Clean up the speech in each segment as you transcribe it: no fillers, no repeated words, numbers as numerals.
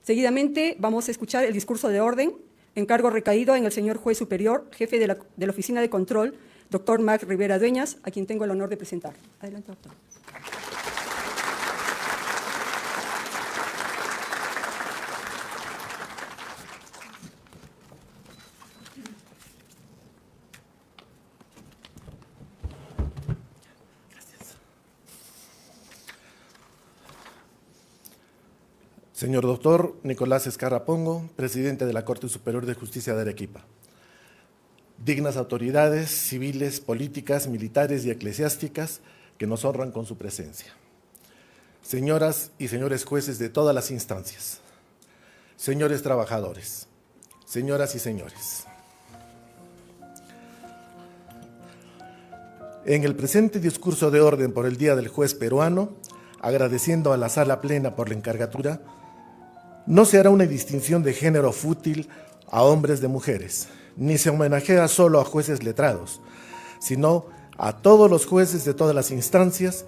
Seguidamente vamos a escuchar el discurso de orden, encargo recaído en el señor juez superior, jefe de la Oficina de Control, doctor Max Rivera Dueñas, a quien tengo el honor de presentar. Adelante, doctor. Señor doctor Nicolás Escarra Pongo, presidente de la Corte Superior de Justicia de Arequipa. Dignas autoridades civiles, políticas, militares y eclesiásticas que nos honran con su presencia. Señoras y señores jueces de todas las instancias. Señores trabajadores. Señoras y señores. En el presente discurso de orden por el Día del Juez Peruano, agradeciendo a la Sala Plena por la encargatura, no se hará una distinción de género fútil a hombres de mujeres, ni se homenajea solo a jueces letrados, sino a todos los jueces de todas las instancias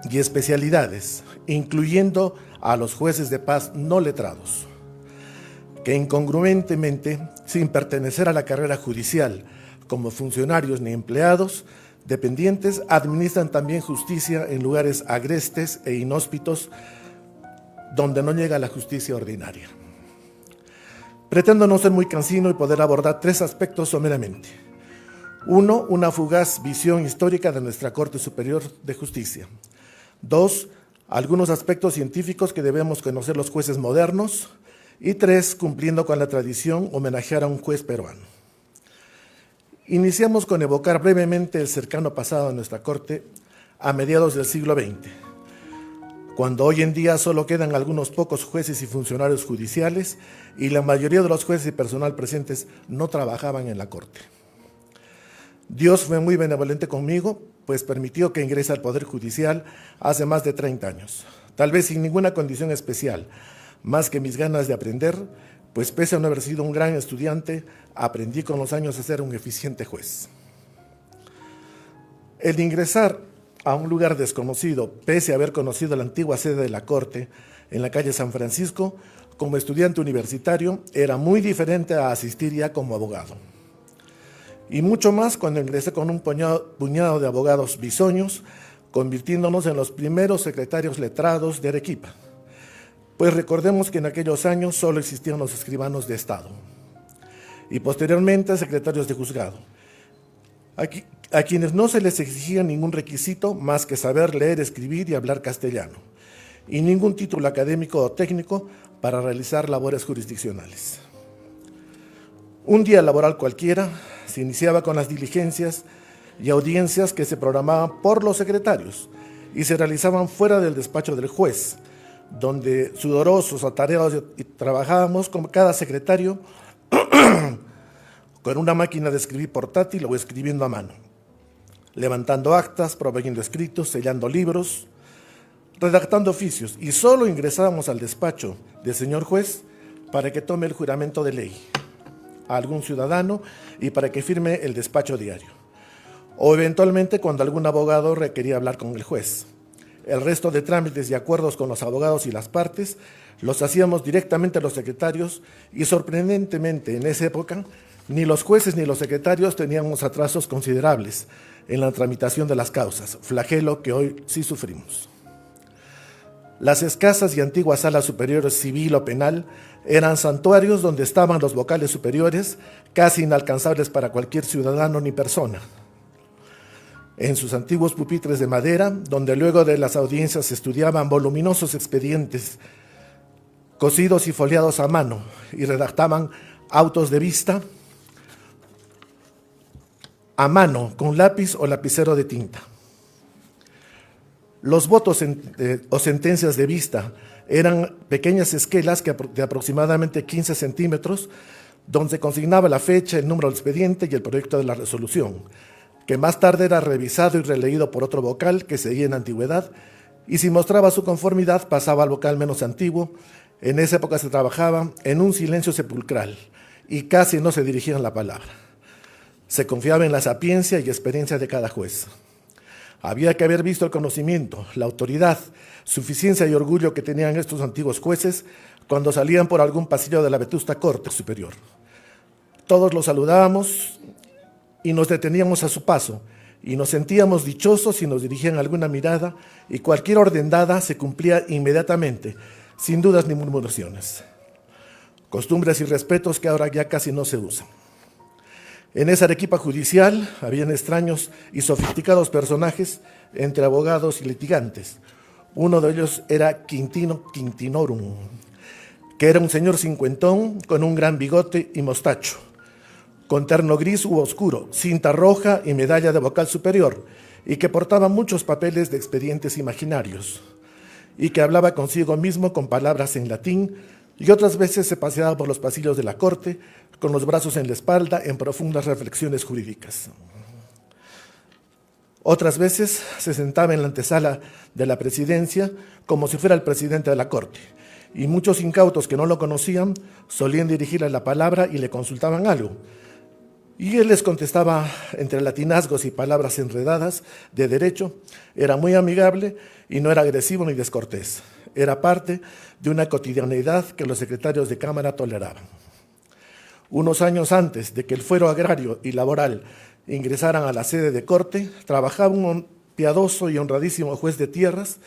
y especialidades, incluyendo a los jueces de paz no letrados, que incongruentemente, sin pertenecer a la carrera judicial, como funcionarios ni empleados, dependientes, administran también justicia en lugares agrestes e inhóspitos donde no llega la justicia ordinaria. Pretendo no ser muy cansino y poder abordar tres aspectos someramente. Uno, una fugaz visión histórica de nuestra Corte Superior de Justicia. Dos, algunos aspectos científicos que debemos conocer los jueces modernos. Y tres, cumpliendo con la tradición, homenajear a un juez peruano. Iniciamos con evocar brevemente el cercano pasado de nuestra Corte a mediados del siglo XX, cuando hoy en día solo quedan algunos pocos jueces y funcionarios judiciales y la mayoría de los jueces y personal presentes no trabajaban en la Corte. Dios fue muy benevolente conmigo, pues permitió que ingrese al Poder Judicial hace más de 30 años, tal vez sin ninguna condición especial, más que mis ganas de aprender, pues pese a no haber sido un gran estudiante, aprendí con los años a ser un eficiente juez. El ingresar a un lugar desconocido, pese a haber conocido la antigua sede de la Corte, en la calle San Francisco, como estudiante universitario, era muy diferente a asistir ya como abogado. Y mucho más cuando ingresé con un puñado de abogados bisoños, convirtiéndonos en los primeros secretarios letrados de Arequipa. Pues recordemos que en aquellos años solo existían los escribanos de Estado y posteriormente secretarios de juzgado, a quienes no se les exigía ningún requisito más que saber leer, escribir y hablar castellano, y ningún título académico o técnico para realizar labores jurisdiccionales. Un día laboral cualquiera se iniciaba con las diligencias y audiencias que se programaban por los secretarios y se realizaban fuera del despacho del juez, donde sudorosos, atareados y trabajábamos con cada secretario con una máquina de escribir portátil o escribiendo a mano, levantando actas, proveyendo escritos, sellando libros, redactando oficios, y solo ingresábamos al despacho del señor juez para que tome el juramento de ley a algún ciudadano y para que firme el despacho diario, o eventualmente cuando algún abogado requería hablar con el juez. El resto de trámites y acuerdos con los abogados y las partes los hacíamos directamente los secretarios y sorprendentemente en esa época ni los jueces ni los secretarios teníamos atrasos considerables en la tramitación de las causas, flagelo que hoy sí sufrimos. Las escasas y antiguas salas superiores civil o penal eran santuarios donde estaban los vocales superiores, casi inalcanzables para cualquier ciudadano ni persona. En sus antiguos pupitres de madera, donde luego de las audiencias se estudiaban voluminosos expedientes cosidos y foliados a mano y redactaban autos de vista a mano con lápiz o lapicero de tinta. Los votos o sentencias de vista eran pequeñas esquelas de aproximadamente 15 centímetros, donde se consignaba la fecha, el número del expediente y el proyecto de la resolución, que más tarde era revisado y releído por otro vocal que seguía en antigüedad, y si mostraba su conformidad pasaba al vocal menos antiguo. En esa época se trabajaba en un silencio sepulcral y casi no se dirigían la palabra. Se confiaba en la sapiencia y experiencia de cada juez. Había que haber visto el conocimiento, la autoridad, suficiencia y orgullo que tenían estos antiguos jueces cuando salían por algún pasillo de la vetusta Corte Superior. Todos los saludábamos y nos deteníamos a su paso, y nos sentíamos dichosos si nos dirigían alguna mirada, y cualquier orden dada se cumplía inmediatamente, sin dudas ni murmuraciones. Costumbres y respetos que ahora ya casi no se usan. En esa Arequipa judicial habían extraños y sofisticados personajes entre abogados y litigantes. Uno de ellos era Quintino Quintinorum, que era un señor cincuentón con un gran bigote y mostacho, con terno gris u oscuro, cinta roja y medalla de vocal superior, y que portaba muchos papeles de expedientes imaginarios, y que hablaba consigo mismo con palabras en latín, y otras veces se paseaba por los pasillos de la corte con los brazos en la espalda en profundas reflexiones jurídicas. Otras veces se sentaba en la antesala de la presidencia como si fuera el presidente de la corte, y muchos incautos que no lo conocían solían dirigirle la palabra y le consultaban algo. Y él les contestaba entre latinazgos y palabras enredadas de derecho. Era muy amigable y no era agresivo ni descortés. Era parte de una cotidianeidad que los secretarios de Cámara toleraban. Unos años antes de que el fuero agrario y laboral ingresaran a la sede de corte, trabajaba un piadoso y honradísimo juez de tierras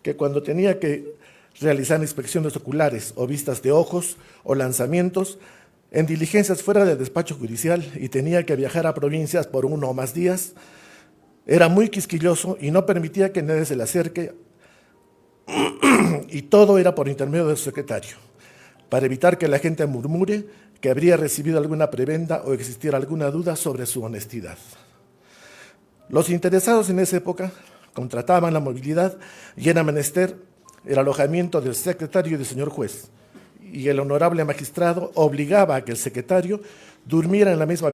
que cuando tenía que realizar inspecciones oculares o vistas de ojos o lanzamientos, en diligencias fuera del despacho judicial y tenía que viajar a provincias por 1 o más días, era muy quisquilloso y no permitía que nadie se le acerque, y todo era por intermedio de su secretario, para evitar que la gente murmure que habría recibido alguna prebenda o existiera alguna duda sobre su honestidad. Los interesados en esa época contrataban la movilidad y era menester el alojamiento del secretario y del señor juez, y el honorable magistrado obligaba a que el secretario durmiera en la misma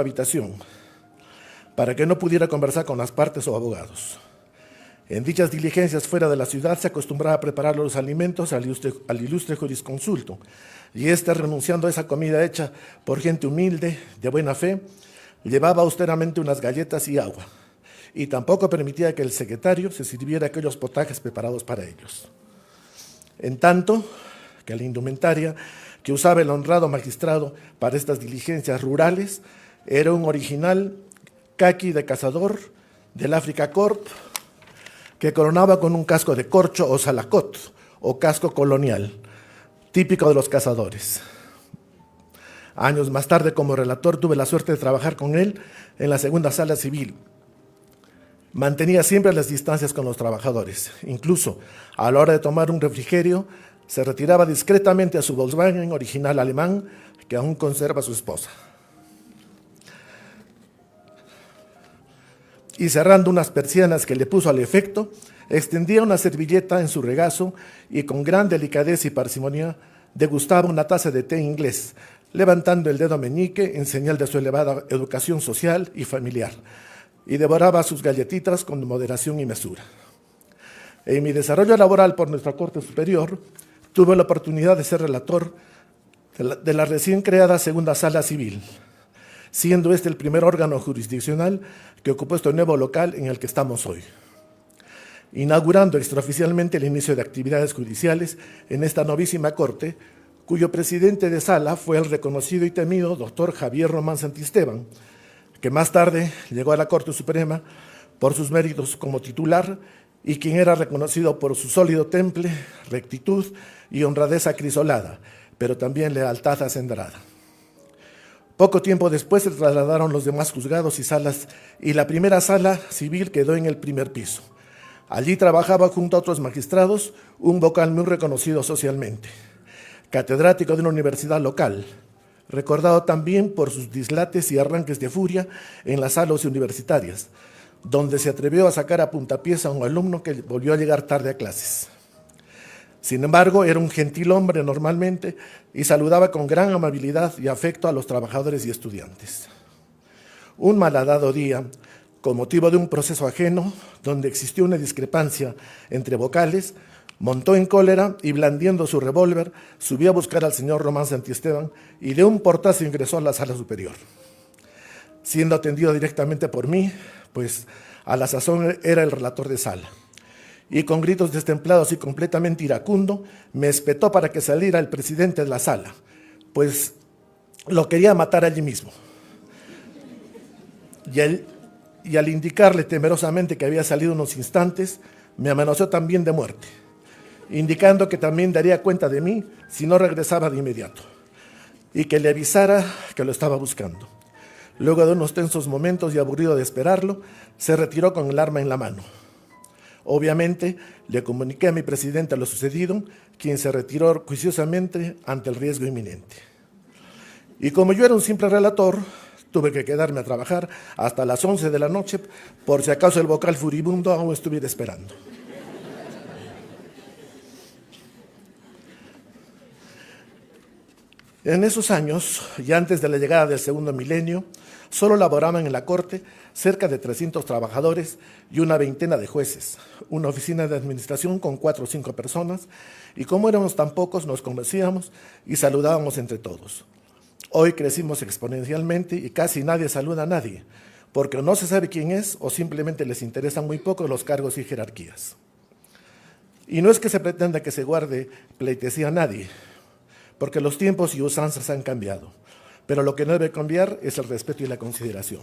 habitación, para que no pudiera conversar con las partes o abogados. En dichas diligencias fuera de la ciudad se acostumbraba a preparar los alimentos al ilustre jurisconsulto, y éste, renunciando a esa comida hecha por gente humilde, de buena fe, llevaba austeramente unas galletas y agua, y tampoco permitía que el secretario se sirviera aquellos potajes preparados para ellos. En tanto que la indumentaria que usaba el honrado magistrado para estas diligencias rurales era un original caqui de cazador del Africa Corp, que coronaba con un casco de corcho o salacot, o casco colonial, típico de los cazadores. Años más tarde, como relator, tuve la suerte de trabajar con él en la segunda sala civil. Mantenía siempre las distancias con los trabajadores. Incluso, a la hora de tomar un refrigerio, se retiraba discretamente a su Volkswagen original alemán, que aún conserva su esposa. Y cerrando unas persianas que le puso al efecto, extendía una servilleta en su regazo y con gran delicadeza y parsimonia degustaba una taza de té inglés, levantando el dedo meñique en señal de su elevada educación social y familiar, y devoraba sus galletitas con moderación y mesura. En mi desarrollo laboral por nuestra Corte Superior, tuve la oportunidad de ser relator de la recién creada Segunda Sala Civil, siendo este el primer órgano jurisdiccional que ocupó este nuevo local en el que estamos hoy, inaugurando extraoficialmente el inicio de actividades judiciales en esta novísima Corte, cuyo presidente de sala fue el reconocido y temido doctor Javier Román Santisteban, que más tarde llegó a la Corte Suprema por sus méritos como titular y quien era reconocido por su sólido temple, rectitud y honradez acrisolada, pero también lealtad acendrada. Poco tiempo después se trasladaron los demás juzgados y salas, y la primera sala civil quedó en el primer piso. Allí trabajaba junto a otros magistrados un vocal muy reconocido socialmente, catedrático de una universidad local, recordado también por sus dislates y arranques de furia en las salas universitarias, donde se atrevió a sacar a puntapiés a un alumno que volvió a llegar tarde a clases. Sin embargo, era un gentil hombre normalmente y saludaba con gran amabilidad y afecto a los trabajadores y estudiantes. Un malhadado día, con motivo de un proceso ajeno, donde existió una discrepancia entre vocales, montó en cólera y, blandiendo su revólver, subió a buscar al señor Román Santisteban y de un portazo ingresó a la sala superior. siendo atendido directamente por mí, pues a la sazón era el relator de sala. Y con gritos destemplados y completamente iracundo, me espetó para que saliera el presidente de la sala, pues lo quería matar allí mismo. Y al indicarle temerosamente que había salido unos instantes, me amenazó también de muerte, indicando que también daría cuenta de mí si no regresaba de inmediato, y que le avisara que lo estaba buscando. Luego de unos tensos momentos y aburrido de esperarlo, se retiró con el arma en la mano. Obviamente, le comuniqué a mi presidente lo sucedido, quien se retiró juiciosamente ante el riesgo inminente. Y como yo era un simple relator, tuve que quedarme a trabajar hasta las 11 de la noche, por si acaso el vocal furibundo aún estuviera esperando. En esos años, y antes de la llegada del segundo milenio, solo laboraban en la Corte cerca de 300 trabajadores y una veintena de jueces, una oficina de administración con 4 o 5 personas, y como éramos tan pocos, nos conocíamos y saludábamos entre todos. Hoy crecimos exponencialmente y casi nadie saluda a nadie, porque no se sabe quién es o simplemente les interesan muy poco los cargos y jerarquías. Y no es que se pretenda que se guarde pleitesía a nadie, porque los tiempos y usanzas han cambiado, pero lo que no debe cambiar es el respeto y la consideración.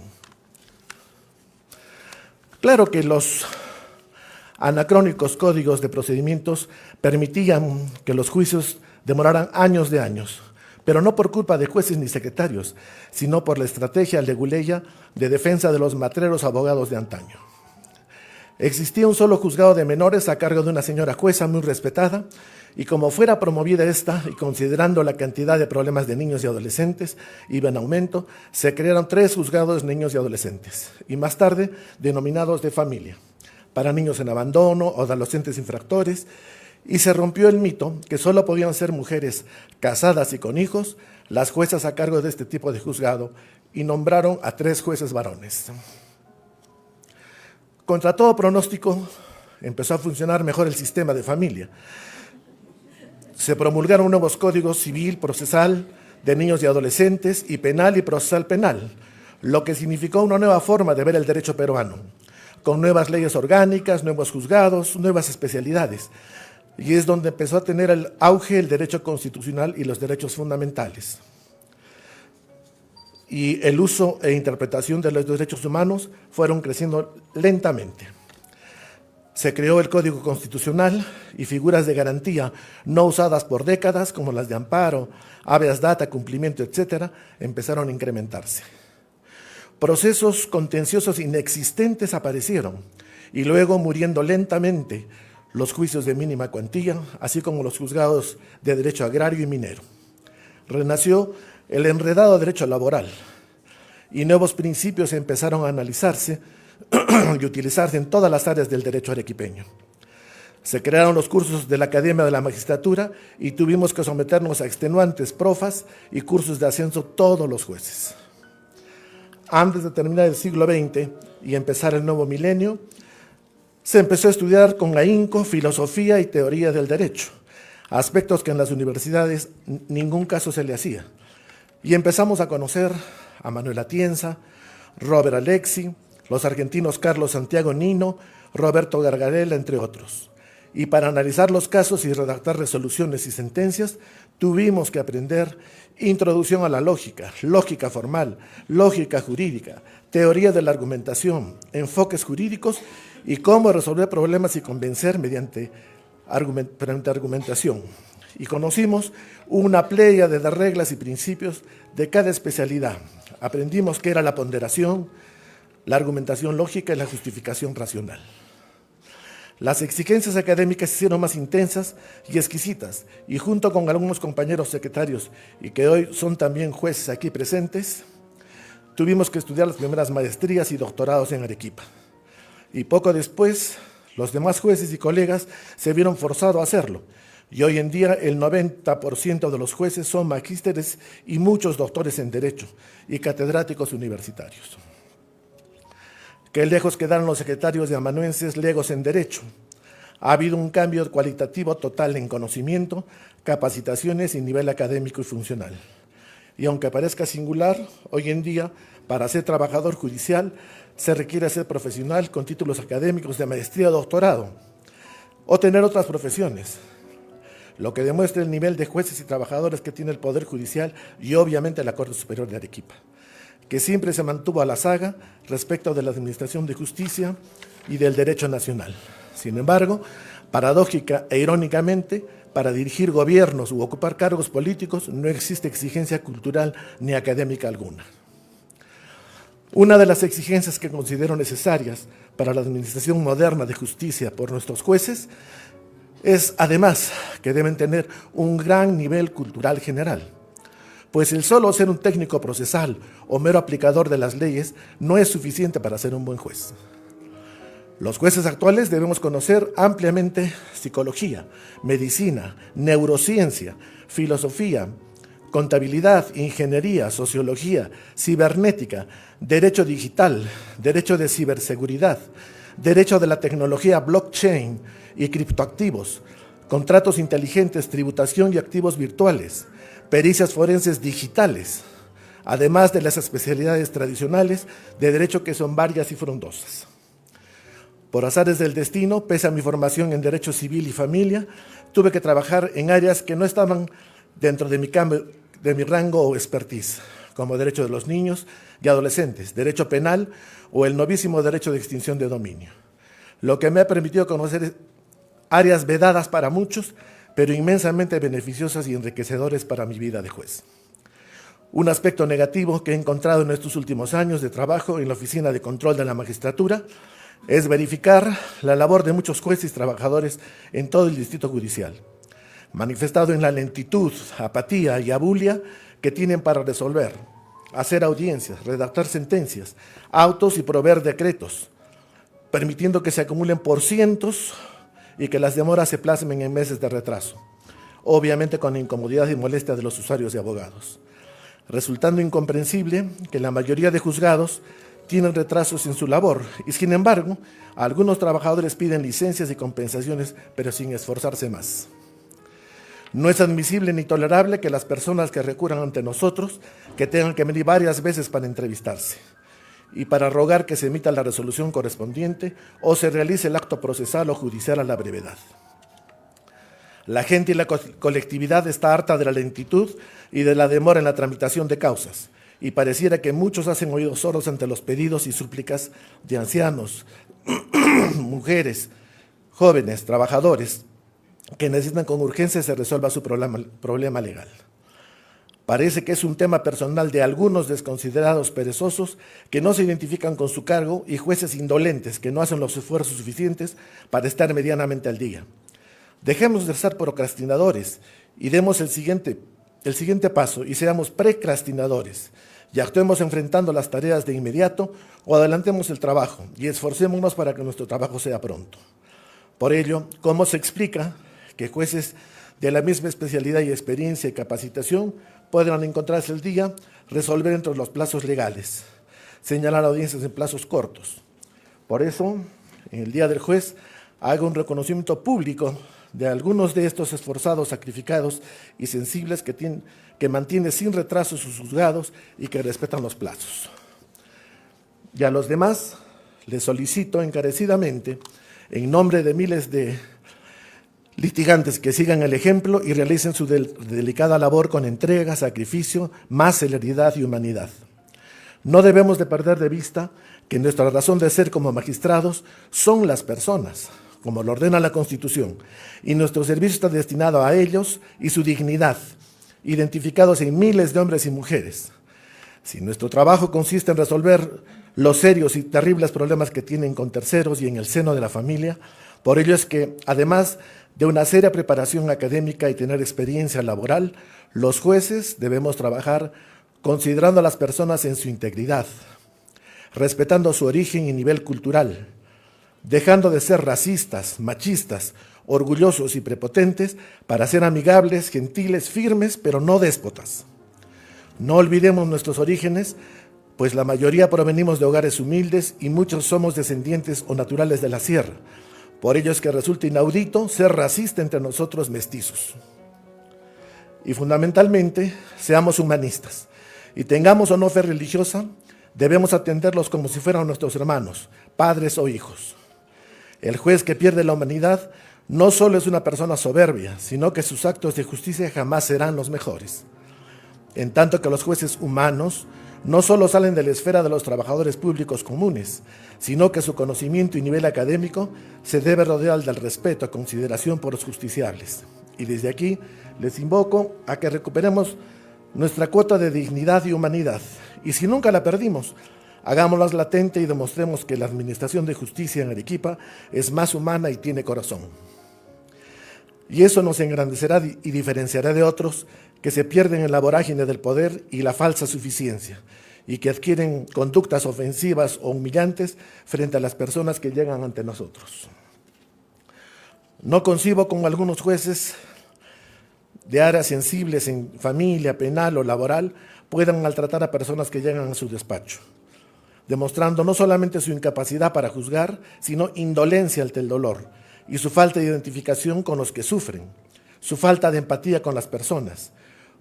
Claro que los anacrónicos códigos de procedimientos permitían que los juicios demoraran años de años, pero no por culpa de jueces ni secretarios, sino por la estrategia leguleya de defensa de los matreros abogados de antaño. Existía un solo juzgado de menores a cargo de una señora jueza muy respetada, y como fuera promovida esta, y considerando la cantidad de problemas de niños y adolescentes iba en aumento, se crearon 3 juzgados de niños y adolescentes, y más tarde denominados de familia, para niños en abandono o adolescentes infractores, y se rompió el mito que solo podían ser mujeres casadas y con hijos las juezas a cargo de este tipo de juzgado, y nombraron a 3 jueces varones. Contra todo pronóstico, empezó a funcionar mejor el sistema de familia. Se promulgaron nuevos códigos civil, procesal, de niños y adolescentes, y penal y procesal penal, lo que significó una nueva forma de ver el derecho peruano, con nuevas leyes orgánicas, nuevos juzgados, nuevas especialidades. Y es donde empezó a tener el auge el derecho constitucional y los derechos fundamentales. Y el uso e interpretación de los derechos humanos fueron creciendo lentamente. Se creó el Código Constitucional y figuras de garantía no usadas por décadas, como las de amparo, habeas data, cumplimiento, etcétera, empezaron a incrementarse. Procesos contenciosos inexistentes aparecieron, y luego, muriendo lentamente, los juicios de mínima cuantía, así como los juzgados de derecho agrario y minero. Renació el enredado derecho laboral, y nuevos principios empezaron a analizarse y utilizarse en todas las áreas del derecho arequipeño. Se crearon los cursos de la Academia de la Magistratura y tuvimos que someternos a extenuantes profas y cursos de ascenso todos los jueces. Antes de terminar el siglo XX y empezar el nuevo milenio, se empezó a estudiar con ahínco filosofía y teoría del derecho, aspectos que en las universidades ningún caso se le hacía. Y empezamos a conocer a Manuel Atienza, Robert Alexi, los argentinos Carlos Santiago Nino, Roberto Gargarella, entre otros. Y para analizar los casos y redactar resoluciones y sentencias, tuvimos que aprender introducción a la lógica, lógica formal, lógica jurídica, teoría de la argumentación, enfoques jurídicos y cómo resolver problemas y convencer mediante argumentación. Y conocimos una pléyade de reglas y principios de cada especialidad. Aprendimos qué era la ponderación, la argumentación lógica y la justificación racional. Las exigencias académicas se hicieron más intensas y exquisitas, y junto con algunos compañeros secretarios, y que hoy son también jueces aquí presentes, tuvimos que estudiar las primeras maestrías y doctorados en Arequipa. Y poco después, los demás jueces y colegas se vieron forzados a hacerlo, y hoy en día el 90% de los jueces son magísteres y muchos doctores en Derecho y catedráticos universitarios. Qué lejos quedaron los secretarios de amanuenses legos en Derecho. Ha habido un cambio cualitativo total en conocimiento, capacitaciones y nivel académico y funcional. Y aunque parezca singular, hoy en día para ser trabajador judicial se requiere ser profesional con títulos académicos de maestría o doctorado, o tener otras profesiones, lo que demuestra el nivel de jueces y trabajadores que tiene el Poder Judicial y obviamente la Corte Superior de Arequipa, que siempre se mantuvo a la saga respecto de la administración de justicia y del derecho nacional. Sin embargo, paradójica e irónicamente, para dirigir gobiernos u ocupar cargos políticos no existe exigencia cultural ni académica alguna. Una de las exigencias que considero necesarias para la administración moderna de justicia por nuestros jueces es, además, que deben tener un gran nivel cultural general, pues el solo ser un técnico procesal o mero aplicador de las leyes no es suficiente para ser un buen juez. Los jueces actuales debemos conocer ampliamente psicología, medicina, neurociencia, filosofía, contabilidad, ingeniería, sociología, cibernética, derecho digital, derecho de ciberseguridad, derecho de la tecnología blockchain y criptoactivos, contratos inteligentes, tributación y activos virtuales, pericias forenses digitales, además de las especialidades tradicionales de derecho que son varias y frondosas. Por azares del destino, pese a mi formación en Derecho Civil y Familia, tuve que trabajar en áreas que no estaban dentro de mi rango o expertise, como Derecho de los Niños y Adolescentes, Derecho Penal o el novísimo Derecho de Extinción de Dominio, lo que me ha permitido conocer áreas vedadas para muchos, pero inmensamente beneficiosas y enriquecedoras para mi vida de juez. Un aspecto negativo que he encontrado en estos últimos años de trabajo en la Oficina de Control de la Magistratura es verificar la labor de muchos jueces y trabajadores en todo el distrito judicial, manifestado en la lentitud, apatía y abulia que tienen para resolver, hacer audiencias, redactar sentencias, autos y proveer decretos, permitiendo que se acumulen por cientos y que las demoras se plasmen en meses de retraso, obviamente con la incomodidad y molestia de los usuarios y abogados, resultando incomprensible que la mayoría de juzgados tienen retrasos en su labor y, sin embargo, algunos trabajadores piden licencias y compensaciones, pero sin esforzarse más. No es admisible ni tolerable que las personas que recurran ante nosotros que tengan que venir varias veces para entrevistarse y para rogar que se emita la resolución correspondiente o se realice el acto procesal o judicial a la brevedad. La gente y la colectividad está harta de la lentitud y de la demora en la tramitación de causas, y pareciera que muchos hacen oídos sordos ante los pedidos y súplicas de ancianos, mujeres, jóvenes, trabajadores, que necesitan con urgencia se resuelva su problema legal. Parece que es un tema personal de algunos desconsiderados perezosos que no se identifican con su cargo y jueces indolentes que no hacen los esfuerzos suficientes para estar medianamente al día. Dejemos de ser procrastinadores y demos el siguiente paso y seamos precrastinadores y actuemos enfrentando las tareas de inmediato o adelantemos el trabajo y esforcémonos para que nuestro trabajo sea pronto. Por ello, ¿cómo se explica que jueces de la misma especialidad y experiencia y capacitación puedan encontrarse el día, resolver entre los plazos legales, señalar audiencias en plazos cortos? Por eso, en el Día del Juez, hago un reconocimiento público de algunos de estos esforzados, sacrificados y sensibles que mantienen sin retraso sus juzgados y que respetan los plazos. Y a los demás les solicito encarecidamente, en nombre de miles de litigantes, que sigan el ejemplo y realicen su delicada labor con entrega, sacrificio, más celeridad y humanidad. No debemos de perder de vista que nuestra razón de ser como magistrados son las personas, como lo ordena la Constitución, y nuestro servicio está destinado a ellos y su dignidad, identificados en miles de hombres y mujeres. Si nuestro trabajo consiste en resolver los serios y terribles problemas que tienen con terceros y en el seno de la familia, por ello es que, además de una seria preparación académica y tener experiencia laboral, los jueces debemos trabajar considerando a las personas en su integridad, respetando su origen y nivel cultural, dejando de ser racistas, machistas, orgullosos y prepotentes para ser amigables, gentiles, firmes, pero no déspotas. No olvidemos nuestros orígenes, pues la mayoría provenimos de hogares humildes y muchos somos descendientes o naturales de la sierra. Por ello es que resulta inaudito ser racista entre nosotros mestizos. Y fundamentalmente, seamos humanistas y tengamos o no fe religiosa, Debemos atenderlos como si fueran nuestros hermanos, padres o hijos. El juez que pierde la humanidad no solo es una persona soberbia, sino que sus actos de justicia jamás serán los mejores. En tanto que los jueces humanos no solo salen de la esfera de los trabajadores públicos comunes, sino que su conocimiento y nivel académico se debe rodear del respeto y consideración por los justiciables. Y desde aquí les invoco a que recuperemos nuestra cuota de dignidad y humanidad. Y si nunca la perdimos, hagámosla latente y demostremos que la administración de justicia en Arequipa es más humana y tiene corazón. Y eso nos engrandecerá y diferenciará de otros que se pierden en la vorágine del poder y la falsa suficiencia, y que adquieren conductas ofensivas o humillantes frente a las personas que llegan ante nosotros. No concibo como algunos jueces de áreas sensibles en familia, penal o laboral puedan maltratar a personas que llegan a su despacho, demostrando no solamente su incapacidad para juzgar, sino indolencia ante el dolor y su falta de identificación con los que sufren, su falta de empatía con las personas.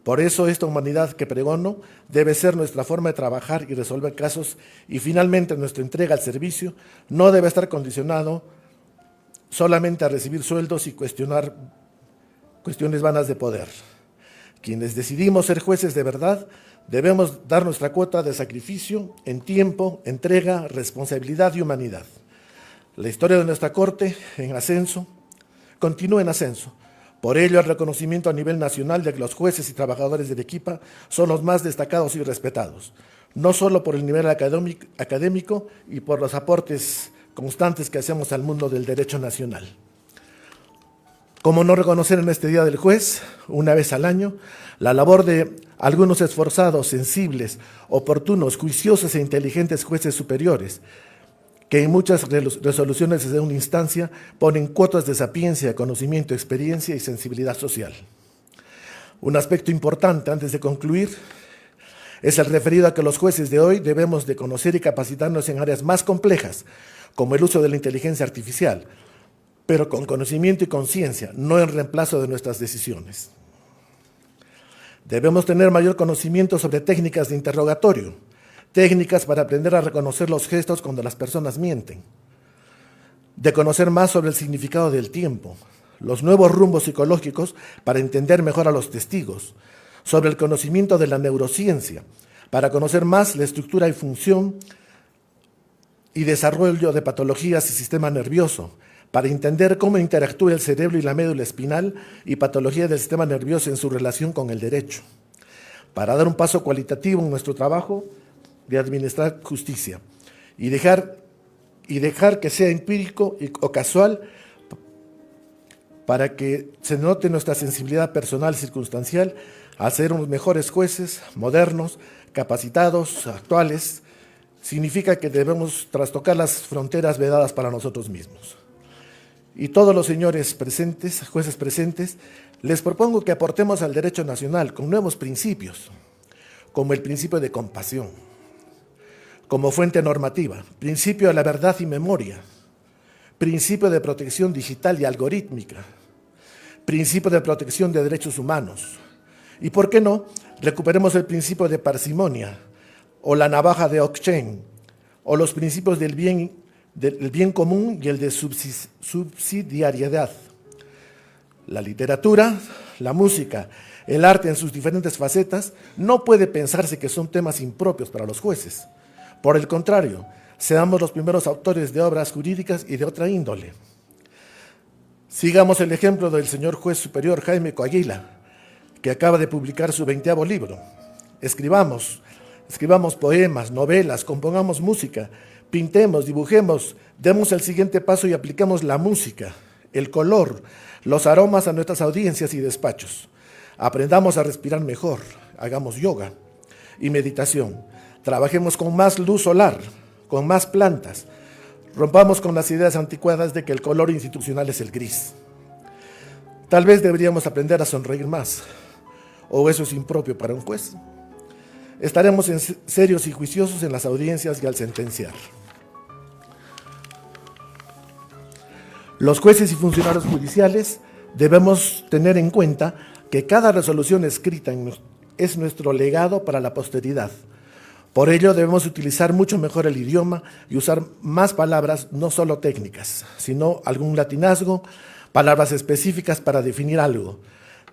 Por eso esta humanidad que pregono debe ser nuestra forma de trabajar y resolver casos, y finalmente nuestra entrega al servicio no debe estar condicionado solamente a recibir sueldos y cuestionar cuestiones vanas de poder. Quienes decidimos ser jueces de verdad debemos dar nuestra cuota de sacrificio en tiempo, entrega, responsabilidad y humanidad. La historia de nuestra Corte en ascenso continúa en ascenso. Por ello, el reconocimiento a nivel nacional de que los jueces y trabajadores de Arequipa son los más destacados y respetados, no solo por el nivel académico y por los aportes constantes que hacemos al mundo del derecho nacional. ¿Cómo no reconocer en este Día del Juez, una vez al año, la labor de algunos esforzados, sensibles, oportunos, juiciosos e inteligentes jueces superiores, que en muchas resoluciones desde una instancia ponen cuotas de sapiencia, conocimiento, experiencia y sensibilidad social? Un aspecto importante antes de concluir es el referido a que los jueces de hoy debemos de conocer y capacitarnos en áreas más complejas, como el uso de la inteligencia artificial, pero con conocimiento y conciencia, no en reemplazo de nuestras decisiones. Debemos tener mayor conocimiento sobre técnicas de interrogatorio, técnicas para aprender a reconocer los gestos cuando las personas mienten, de conocer más sobre el significado del tiempo, los nuevos rumbos psicológicos para entender mejor a los testigos, sobre el conocimiento de la neurociencia, para conocer más la estructura y función y desarrollo de patologías y sistema nervioso, para entender cómo interactúa el cerebro y la médula espinal y patología del sistema nervioso en su relación con el derecho, para dar un paso cualitativo en nuestro trabajo de administrar justicia y dejar que sea empírico o casual, para que se note nuestra sensibilidad personal y circunstancial a ser unos mejores jueces, modernos, capacitados, actuales. Significa que debemos trastocar las fronteras vedadas para nosotros mismos. Y todos los señores presentes, jueces presentes, les propongo que aportemos al derecho nacional con nuevos principios, como el principio de compasión, como fuente normativa, principio de la verdad y memoria, principio de protección digital y algorítmica, principio de protección de derechos humanos. Y, ¿por qué no?, recuperemos el principio de parsimonia, o la navaja de Okchen, o los principios del bien común y el de subsidiariedad. La literatura, la música, el arte en sus diferentes facetas no puede pensarse que son temas impropios para los jueces. Por el contrario, seamos los primeros autores de obras jurídicas y de otra índole. Sigamos el ejemplo del señor juez superior Jaime Coaguila, que acaba de publicar su 20º libro. Escribamos poemas, novelas, compongamos música, pintemos, dibujemos, demos el siguiente paso y apliquemos la música, el color, los aromas a nuestras audiencias y despachos. Aprendamos a respirar mejor, hagamos yoga y meditación. Trabajemos con más luz solar, con más plantas. Rompamos con las ideas anticuadas de que el color institucional es el gris. Tal vez deberíamos aprender a sonreír más, o eso es impropio para un juez. Estaremos serios y juiciosos en las audiencias y al sentenciar. Los jueces y funcionarios judiciales debemos tener en cuenta que cada resolución escrita es nuestro legado para la posteridad. Por ello debemos utilizar mucho mejor el idioma y usar más palabras, no solo técnicas, sino algún latinazgo, palabras específicas para definir algo.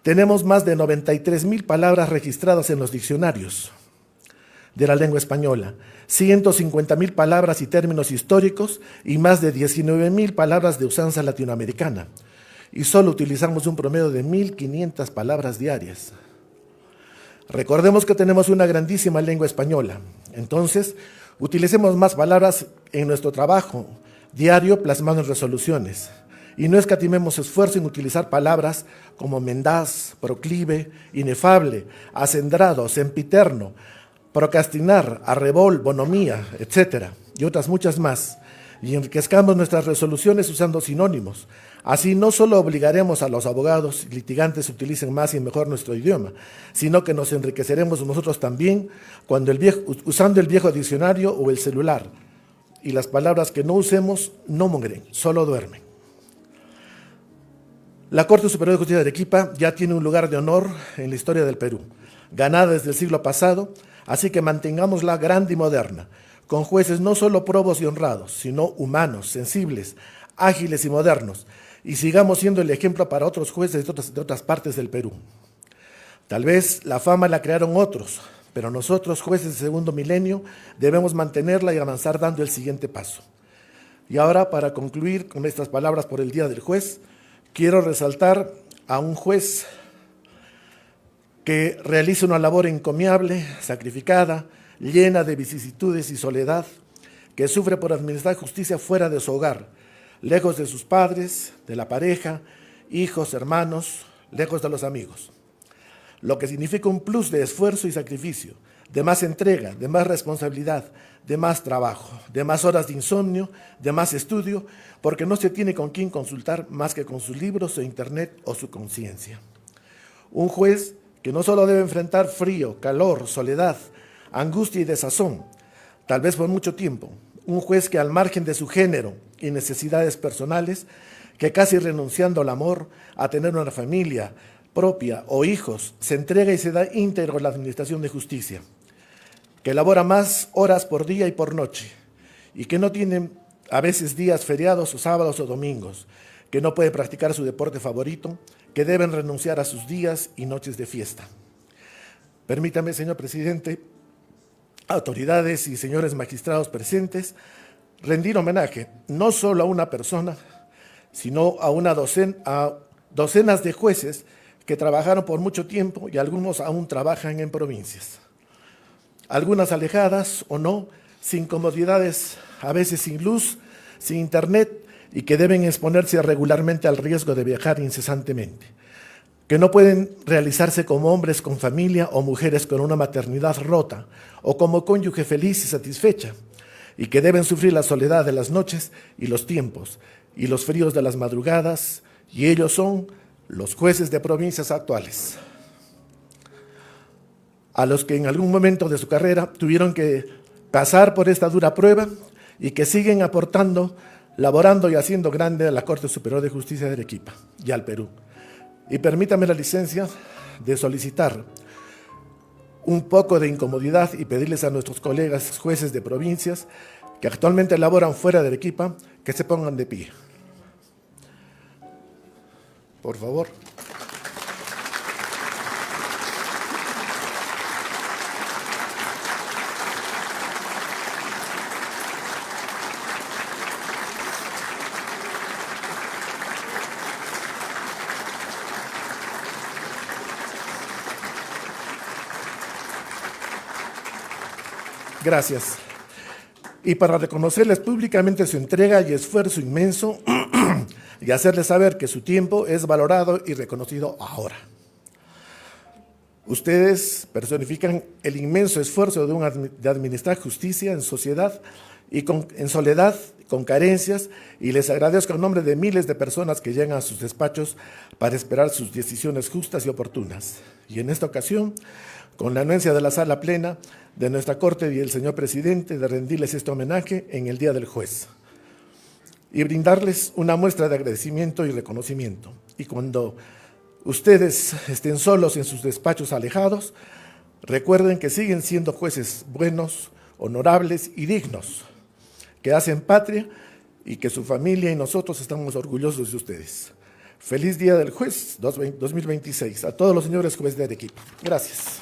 Tenemos más de 93,000 palabras registradas en los diccionarios de la lengua española, 150,000 palabras y términos históricos y más de 19,000 palabras de usanza latinoamericana. Y solo utilizamos un promedio de 1,500 palabras diarias. Recordemos que tenemos una grandísima lengua española, entonces utilicemos más palabras en nuestro trabajo diario plasmando en resoluciones y no escatimemos esfuerzo en utilizar palabras como mendaz, proclive, inefable, acendrado, sempiterno, procrastinar, arrebol, bonomía, etcétera, y otras muchas más, y enriquezcamos nuestras resoluciones usando sinónimos. Así no solo obligaremos a los abogados y litigantes a utilicen más y mejor nuestro idioma, sino que nos enriqueceremos nosotros también usando el viejo diccionario o el celular. Y las palabras que no usemos no mueren, solo duermen. La Corte Superior de Justicia de Arequipa ya tiene un lugar de honor en la historia del Perú, ganada desde el siglo pasado, así que mantengámosla grande y moderna, con jueces no solo probos y honrados, sino humanos, sensibles, ágiles y modernos, y sigamos siendo el ejemplo para otros jueces de otras partes del Perú. Tal vez la fama la crearon otros, pero nosotros, jueces de segundo milenio, debemos mantenerla y avanzar dando el siguiente paso. Y ahora, para concluir con estas palabras por el Día del Juez, quiero resaltar a un juez que realiza una labor encomiable, sacrificada, llena de vicisitudes y soledad, que sufre por administrar justicia fuera de su hogar, lejos de sus padres, de la pareja, hijos, hermanos, lejos de los amigos. Lo que significa un plus de esfuerzo y sacrificio, de más entrega, de más responsabilidad, de más trabajo, de más horas de insomnio, de más estudio, porque no se tiene con quién consultar más que con sus libros, su internet o su conciencia. Un juez que no solo debe enfrentar frío, calor, soledad, angustia y desazón, tal vez por mucho tiempo. Un juez que al margen de su género y necesidades personales, que casi renunciando al amor, a tener una familia propia o hijos, se entrega y se da íntegro a la administración de justicia, que elabora más horas por día y por noche, y que no tiene a veces días feriados o sábados o domingos, que no puede practicar su deporte favorito, que deben renunciar a sus días y noches de fiesta. Permítame, señor presidente, autoridades y señores magistrados presentes, rendir homenaje no solo a una persona, sino a docenas de jueces que trabajaron por mucho tiempo y algunos aún trabajan en provincias. Algunas alejadas o no, sin comodidades, a veces sin luz, sin internet y que deben exponerse regularmente al riesgo de viajar incesantemente, que no pueden realizarse como hombres con familia o mujeres con una maternidad rota o como cónyuge feliz y satisfecha, y que deben sufrir la soledad de las noches y los tiempos y los fríos de las madrugadas, y ellos son los jueces de provincias actuales, a los que en algún momento de su carrera tuvieron que pasar por esta dura prueba y que siguen aportando, laborando y haciendo grande a la Corte Superior de Justicia de Arequipa y al Perú. Y permítame la licencia de solicitar un poco de incomodidad y pedirles a nuestros colegas jueces de provincias que actualmente laboran fuera de Arequipa que se pongan de pie. Por favor. Gracias. Y para reconocerles públicamente su entrega y esfuerzo inmenso y hacerles saber que su tiempo es valorado y reconocido ahora. Ustedes personifican el inmenso esfuerzo de administrar justicia en sociedad y en soledad, con carencias, y les agradezco en nombre de miles de personas que llegan a sus despachos para esperar sus decisiones justas y oportunas. Y en esta ocasión, con la anuencia de la sala plena de nuestra Corte y el señor presidente, de rendirles este homenaje en el Día del Juez y brindarles una muestra de agradecimiento y reconocimiento. Y cuando ustedes estén solos en sus despachos alejados, Recuerden que siguen siendo jueces buenos, honorables y dignos, que hacen patria y que su familia y nosotros estamos orgullosos de ustedes. Feliz Día del Juez 2026 a todos los señores jueces de Arequipa. Gracias.